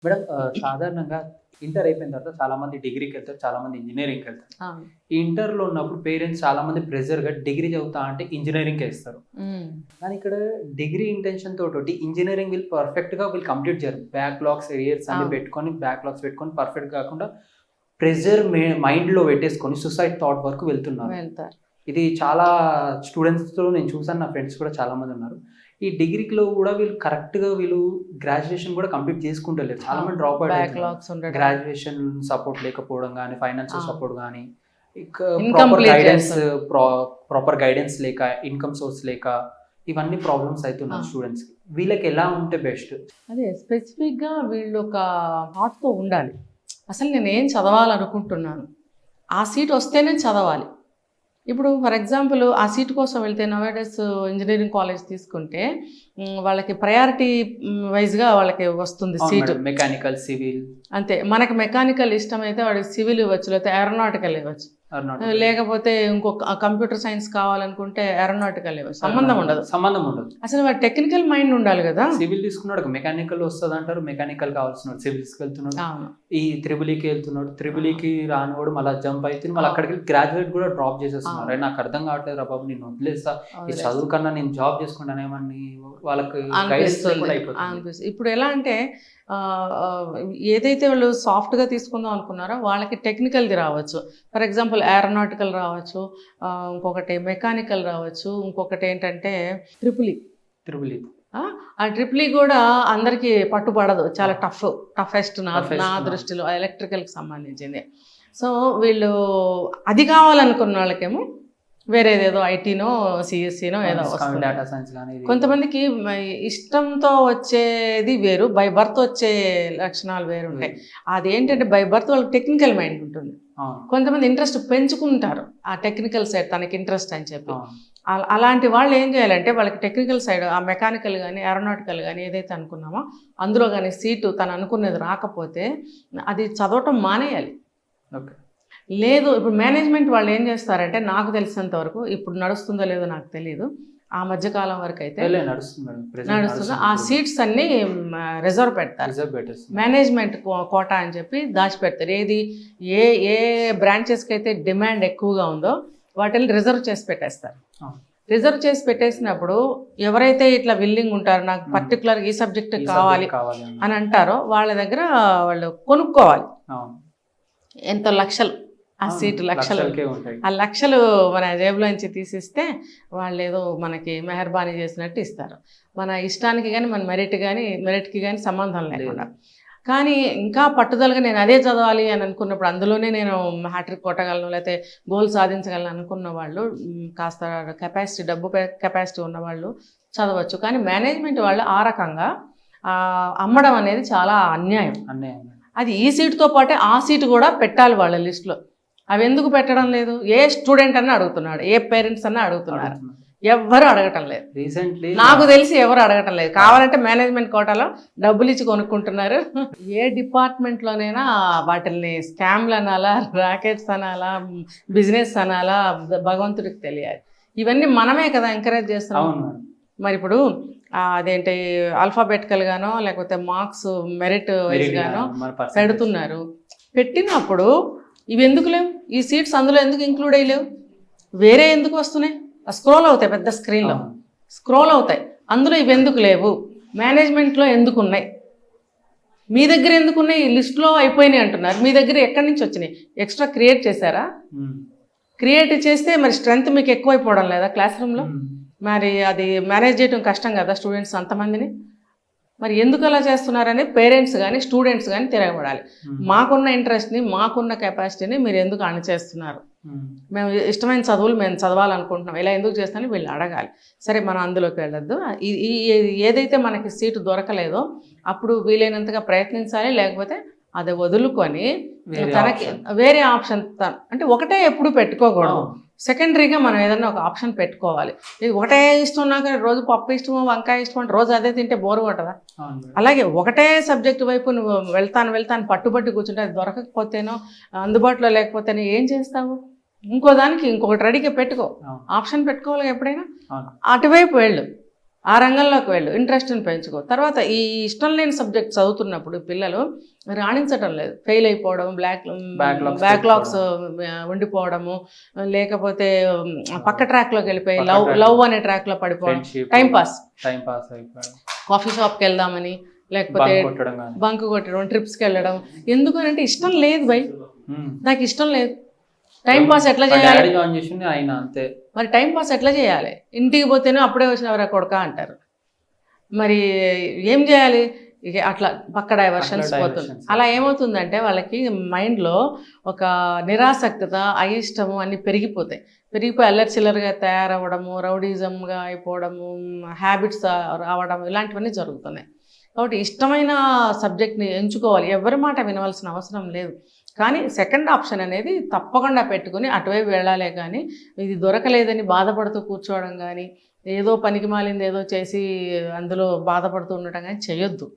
Madam సాధారణంగా inter అయిపోయిన తర్వాత చాలా మంది డిగ్రీకి వెళ్తారు, చాలా మంది ఇంజినీరింగ్కి వెళ్తారు. అవును. ఈ ఇంటర్లో ఉన్నప్పుడు పేరెంట్స్ చాలా మంది ప్రెజర్గా డిగ్రీ చదువుతా అంటే ఇంజనీరింగ్కి వేస్తారు. కానీ ఇక్కడ డిగ్రీ ఇంటెన్షన్ తోటి ఇంజనీరింగ్ పర్ఫెక్ట్గా కంప్లీట్ చేయరు. బ్యాక్లాగ్స్ ఎరియర్స్ అన్ని అవును. పెట్టుకొని పర్ఫెక్ట్ కాకుండా ప్రెజర్ మైండ్లో పెట్టేసుకొని సూసైడ్ థాట్ వరకు వెళ్తున్నారు. వెళ్తారు. ఇది చాలా స్టూడెంట్స్తో నేను చూసాను, నా ఫ్రెండ్స్ కూడా చాలా మంది ఉన్నారు. ఈ డిగ్రీలో కూడా వీళ్ళు గ్రాడ్యుయేషన్ కూడా కంప్లీట్ చేసుకుంటలేరు. చాలా మంది డ్రాప్ అవుట్ అవుతున్నారు. బ్యాక్లాగ్స్ ఉండడం, గ్రాడ్యుయేషన్ సపోర్ట్ లేకపోవడం కానీ, ఫైనాన్షియల్ సపోర్ట్ కానీ, Incomplete ప్రాపర్ గైడెన్స్ లేక, ఇన్కమ్ సోర్స్ లేక, ఇవన్నీ ప్రాబ్లమ్స్ అవుతున్నారు స్టూడెంట్స్ కి. వీళ్ళకి ఎలా ఉంటే బెస్ట్? అదే స్పెసిఫిక్గా వీళ్ళు ఒక థాట్తో ఉండాలి. అసలు నేను ఏం చదవాలనుకుంటున్నాను, ఆ సీట్ వస్తేనే చదవాలి. ఇప్పుడు ఫర్ ఎగ్జాంపుల్ ఆ సీట్ కోసం వెళ్తే నవేడేస్ ఇంజనీరింగ్ కాలేజ్ తీసుకుంటే వాళ్ళకి ప్రయారిటీ వైజ్గా వాళ్ళకి వస్తుంది సీటు. మెకానికల్, సివిల్ అంతే. మనకి మెకానికల్ ఇష్టమైతే వాడికి సివిల్ ఇవ్వచ్చు, లేకపోతే ఏరోనాటికల్ ఇవ్వచ్చు, లేకపోతే ఇంకొక కంప్యూటర్ సైన్స్ కావాలనుకుంటే ఏరోనాటికల్ ఇవ్వచ్చు. సంబంధం ఉండదు. అసలు వాడు టెక్నికల్ మైండ్ ఉండాలి కదా. సివిల్ తీసుకున్నాడు మెకానికల్ వస్తుంది అంటారు, మెకానికల్ కావాల్సినాడు సివిల్స్కి వెళ్తున్నాడు, ఈ త్రిబుల్కి వెళ్తున్నాడు, త్రిబుల్కి రానివాడు మళ్ళీ జంప్ అయితే మళ్ళీ అక్కడికి గ్రాడ్యుయేట్ కూడా డ్రాప్ చేసేస్తున్నారు. నాకు అర్థం కావట్లేదు రా బాబు, నేను వదిలేస్తా, ఈ చదువు కన్నా నేను జాబ్ చేసుకుంటానేమని వాళ్ళకి అనిపిస్తుంది. ఇప్పుడు ఎలా అంటే ఏదైతే వాళ్ళు సాఫ్ట్గా తీసుకుందాం అనుకున్నారో వాళ్ళకి టెక్నికల్ది రావచ్చు. ఫర్ ఎగ్జాంపుల్ ఏరోనాటికల్ రావచ్చు, ఇంకొకటి మెకానికల్ రావచ్చు, ఇంకొకటి ఏంటంటే ట్రిపుల్ ఈ. ఆ ట్రిపుల్ ఈ కూడా అందరికీ పట్టుపడదు, చాలా టఫెస్ట్ నా దృష్టిలో ఎలక్ట్రికల్కి సంబంధించింది. సో వీళ్ళు అది కావాలనుకున్న వాళ్ళకేమో వేరేదేదో ఐటీనో సిఎస్సినో ఏదో వస్తుంది. కొంతమందికి ఇష్టంతో వచ్చేది వేరు, బై బర్త్ వచ్చే లక్షణాలు వేరు ఉంటాయి. అదేంటంటే బై బర్త్ వాళ్ళకి టెక్నికల్ మైండ్ ఉంటుంది. కొంతమంది ఇంట్రెస్ట్ పెంచుకుంటారు ఆ టెక్నికల్ సైడ్, తనకి ఇంట్రెస్ట్ అని చెప్పి. అలాంటి వాళ్ళు ఏం చేయాలంటే వాళ్ళకి టెక్నికల్ సైడ్, ఆ మెకానికల్ కానీ ఏరోనాటికల్ కానీ ఏదైతే అనుకున్నామో అందులో కానీ సీటు తను అనుకున్నది రాకపోతే అది చదవటం మానేయాలి. లేదు, ఇప్పుడు మేనేజ్మెంట్ వాళ్ళు ఏం చేస్తారంటే, నాకు తెలిసినంత వరకు, ఇప్పుడు నడుస్తుందో లేదో నాకు తెలియదు, ఆ మధ్యకాలం వరకు అయితే నడుస్తుంది, ఆ సీట్స్ అన్ని రిజర్వ్ పెడతారు. మేనేజ్మెంట్ కోటా అని చెప్పి దాచిపెడతారు. ఏది ఏ బ్రాంచెస్కి అయితే డిమాండ్ ఎక్కువగా ఉందో వాటిని రిజర్వ్ చేసి పెట్టేస్తారు. రిజర్వ్ చేసి పెట్టేసినప్పుడు ఎవరైతే ఇట్లా విల్లింగ్ ఉంటారో, నాకు పర్టికులర్గా ఈ సబ్జెక్ట్ కావాలి అని అంటారో వాళ్ళ దగ్గర వాళ్ళు కొనుక్కోవాలి. ఎంతో లక్షలు, ఆ సీటు లక్షలు, ఆ లక్షలు మన జేబులోంచి తీసిస్తే వాళ్ళు ఏదో మనకి మెహర్బానీ చేసినట్టు ఇస్తారు. మన ఇష్టానికి కానీ మన మెరిట్కి కానీ సంబంధం లేకుండా. కానీ ఇంకా పట్టుదలగా నేను అదే చదవాలి అని అనుకున్నప్పుడు, అందులోనే నేను హ్యాట్రిక్ కొట్టగలను లేకపోతే గోల్ సాధించగలను అనుకున్న వాళ్ళు, కాస్త కెపాసిటీ, డబ్బు కెపాసిటీ ఉన్నవాళ్ళు చదవచ్చు. కానీ మేనేజ్మెంట్ వాళ్ళు ఆ రకంగా అమ్మడం అనేది చాలా అన్యాయం. అది ఈ సీటుతో పాటే ఆ సీటు కూడా పెట్టాలి వాళ్ళ లిస్టులో. అవి ఎందుకు పెట్టడం లేదు? ఏ స్టూడెంట్ అన్నా అడుగుతున్నాడు, ఏ పేరెంట్స్ అన్నా అడుగుతున్నారు, ఎవ్వరు అడగటం లేదు. రీసెంట్లీ నాకు తెలిసి ఎవరు అడగటం లేదు. కావాలంటే మేనేజ్మెంట్ కోటాలో డబ్బులు ఇచ్చి కొనుక్కుంటున్నారు. ఏ డిపార్ట్మెంట్లోనైనా వాటిని స్కామ్లు అనాలా, ర్యాకెట్స్ అనాలా, బిజినెస్ అనాలా, భగవంతుడికి తెలియాలి. ఇవన్నీ మనమే కదా ఎంకరేజ్ చేస్తున్నాం. మరి ఇప్పుడు అదేంటి ఆల్ఫాబెటికల్ గానో లేకపోతే మార్క్స్ మెరిట్ వైజ్ గానో పెడుతున్నారు. పెట్టినప్పుడు ఇవి ఎందుకు లేవు? ఈ సీట్స్ అందులో ఎందుకు ఇంక్లూడ్ అయ్యలేవు? వేరే ఎందుకు వస్తున్నాయి? స్క్రోల్ అవుతాయి, పెద్ద స్క్రీన్లో స్క్రోల్ అవుతాయి. అందులో ఇవి ఎందుకు లేవు? మేనేజ్మెంట్లో ఎందుకు ఉన్నాయి? మీ దగ్గర ఎందుకు ఉన్నాయి? ఈ లిస్ట్లో అయిపోయినాయి అంటున్నారు. మీ దగ్గర ఎక్కడి నుంచి వచ్చినాయి? ఎక్స్ట్రా క్రియేట్ చేశారా? క్రియేట్ చేస్తే మరి స్ట్రెంత్ మీకు ఎక్కువైపోవడం లేదా క్లాస్ రూమ్లో? మరి అది మేనేజ్ చేయడం కష్టం కదా స్టూడెంట్స్ అంతమందిని. మరి ఎందుకు అలా చేస్తున్నారని పేరెంట్స్ కానీ స్టూడెంట్స్ కానీ తిరగబడాలి. మాకున్న ఇంట్రెస్ట్ని, మాకున్న కెపాసిటీని మీరు ఎందుకు అణచేస్తున్నారు? మేము ఇష్టమైన చదువులు మేము చదవాలనుకుంటున్నాం, ఇలా ఎందుకు చేస్తానని వీళ్ళు అడగాలి. సరే, మనం అందులోకి వెళ్ళొద్దు. ఏదైతే మనకి సీటు దొరకలేదో అప్పుడు వీలైనంతగా ప్రయత్నించాలి. లేకపోతే అది వదులుకొని తనకి వేరే ఆప్షన్, అంటే ఒకటే ఎప్పుడు పెట్టుకోకూడదు. సెకండరీగా మనం ఏదన్నా ఒక ఆప్షన్ పెట్టుకోవాలి. ఇది ఒకటే ఇష్టం, నాకు రోజు పప్పు ఇష్టమో వంకాయ ఇష్టం అంటే రోజు అదే తింటే బోరు కొట్టదా? అలాగే ఒకటే సబ్జెక్టు వైపు నువ్వు వెళ్తాను పట్టుబట్టి కూర్చుంటే అది దొరకకపోతేనో అందుబాటులో లేకపోతేనో ఏం చేస్తావు? ఇంకో దానికి ఇంకొకటి రెడీగా పెట్టుకో, ఆప్షన్ పెట్టుకోవాలి. ఎప్పుడైనా అటువైపు వెళ్ళు. ఆ రంగంలోకి వెళ్ళు, ఇంట్రెస్ట్ని పెంచుకో. తర్వాత ఈ ఇష్టం లేని సబ్జెక్ట్ చదువుతున్నప్పుడు పిల్లలు రాణించడం లేదు, ఫెయిల్ అయిపోవడం, బ్యాక్లాగ్స్ ఉండిపోవడము, లేకపోతే పక్క ట్రాక్లోకి వెళ్ళిపోయి లవ్ అనే ట్రాక్లో పడిపోవడం, టైం పాస్ కాఫీ షాప్కి వెళ్దామని, లేకపోతే బంక్ కొట్టడం, ట్రిప్స్కి వెళ్ళడం. ఎందుకనంటే ఇష్టం లేదు భయ్, నాకు ఇష్టం లేదు. టైం పాస్ ఎట్లా చేయాలి మరి? టైం పాస్ ఎట్లా చేయాలి? ఇంటికి పోతేనే అప్పుడే వచ్చినవరా కొడక అంటారు. మరి ఏం చేయాలి? ఇక అట్లా పక్క డైవర్షన్స్ పోతుంది. అలా ఏమవుతుందంటే వాళ్ళకి మైండ్లో ఒక నిరాసక్తత, అయిష్టము అన్నీ పెరిగిపోయి అల్లరి చిల్లరగా తయారవ్వడము, రౌడీజంగా అయిపోవడము, హ్యాబిట్స్ రావడం, ఇలాంటివన్నీ జరుగుతున్నాయి. కాబట్టి ఇష్టమైన సబ్జెక్ట్ని ఎంచుకోవాలి, ఎవరి మాట వినవలసిన అవసరం లేదు. కానీ సెకండ్ ఆప్షన్ అనేది తప్పకుండా పెట్టుకుని అటువైపు వెళ్ళాలే కానీ ఇది దొరకలేదని బాధపడుతూ కూర్చోవడం కానీ, ఏదో పనికి మాలింది ఏదో చేసి అందులో బాధపడుతూ ఉండటం కానీ చేయొద్దు.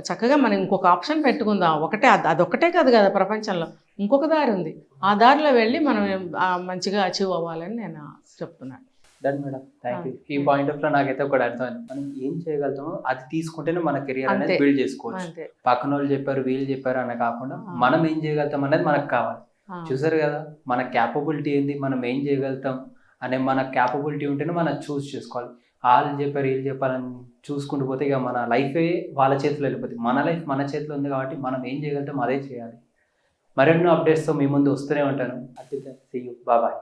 చక్కగా మనం ఇంకొక ఆప్షన్ పెట్టుకుందాం. అదొక్కటే కాదు కదా ప్రపంచంలో, ఇంకొక దారి ఉంది. ఆ దారిలో వెళ్ళి మనం మంచిగా అచీవ్ అవ్వాలని నేను చెప్తున్నాను. Done madam, thank you. ఈ పాయింట్ ఆఫ్ లో నాకైతే ఒకటి అర్థమైంది, మనం ఏం చేయగలుగుతామో అది తీసుకుంటేనే మన కెరియర్ అనేది బిల్డ్ చేసుకోవచ్చు. పక్కన వాళ్ళు చెప్పారు వీళ్ళు చెప్పారు అనే కాకుండా మనం ఏం చేయగలుగుతాం అనేది మనకు కావాలి. చూసారు కదా, మన క్యాపబిలిటీ ఏంది, మనం ఏం చేయగలుగుతాం అనే మన క్యాపబిలిటీ ఉంటేనే మనం చూస్ చేసుకోవాలి. వాళ్ళు చెప్పారు వీళ్ళు చెప్పాలని చూసుకుంటూ పోతే ఇక మన లైఫే వాళ్ళ చేతిలో వెళ్ళిపోతుంది. మన లైఫ్ మన చేతిలో ఉంది కాబట్టి మనం ఏం చేయగలుగుతాం అదే చేయాలి. మరెన్నో అప్డేట్స్తో మీ ముందు వస్తూనే ఉంటాను. See you, bye.